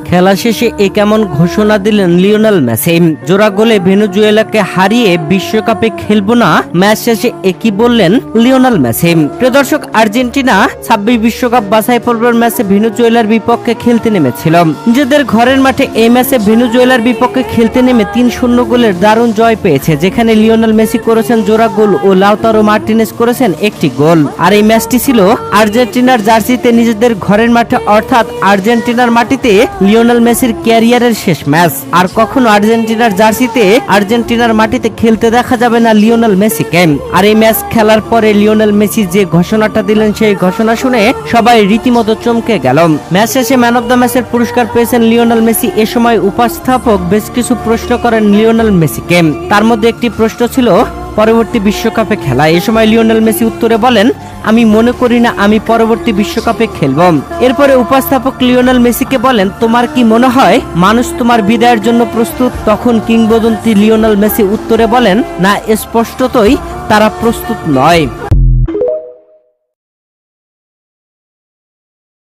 খেলা শেষে এ কেমন ঘোষণা দিলেন লিওনেল মেসি। জোড়া গোলে ভেনেজুয়েলাকে হারিয়ে বিশ্বকাপে খেলবো না, ম্যাচ শেষে একই বললেন লিওনেল মেসি। প্রিয় দর্শক, আর্জেন্টিনা 26 বিশ্বকাপ বাছাই পর্বের ম্যাচে ভেনেজুয়েলার বিপক্ষে খেলতে নেমেছিল। নিজেদের ঘরের মাঠে এই ম্যাচে ভেনেজুয়েলার বিপক্ষে খেলতে নেমে 3-0 গোলের দারুণ জয় পেয়েছে, যেখানে লিওনেল মেসি করেছেন জোড়া গোল ও লাউতারো মার্টিনেজ করেছেন একটি গোল। আর এই ম্যাচটি ছিল আর্জেন্টিনার জার্সিতে নিজেদের ঘরের মাঠে অর্থাৎ আর্জেন্টিনার মাটিতে লিওনেল মেসির ক্যারিয়ারের শেষ ম্যাচ। আর কখনো আর্জেন্টিনার জার্সিতে আর্জেন্টিনার মাটিতে খেলতে দেখা যাবে না লিওনেল মেসিকে। আর এই ম্যাচ খেলার পরে লিওনেল মেসি যে ঘোষণাটা দিলেন, সেই ঘোষণা শুনে সবাই রীতিমতো চমকে গেল। ম্যাচ শেষে ম্যান অব দ্য ম্যাচের পুরস্কার পেয়েছেন লিওনেল মেসি। এ সময় উপস্থাপক বেশ কিছু প্রশ্ন করেন লিওনেল মেসিকে। তার মধ্যে একটি প্রশ্ন ছিল পরবর্তী বিশ্বকাপে খেলা। এ সময় লিওনেল মেসি উত্তরে বলেন, আমি মনে করি না আমি পরবর্তী বিশ্বকাপে খেলব। এরপরে উপস্থাপক লিওনেল মেসিকে বলেন, তোমার কি মনে হয় মানুষ তোমার বিদায়ের জন্য প্রস্তুত? তখন কিংবদন্তি লিওনেল মেসি উত্তরে বলেন, না, স্পষ্টতই তারা প্রস্তুত নয়।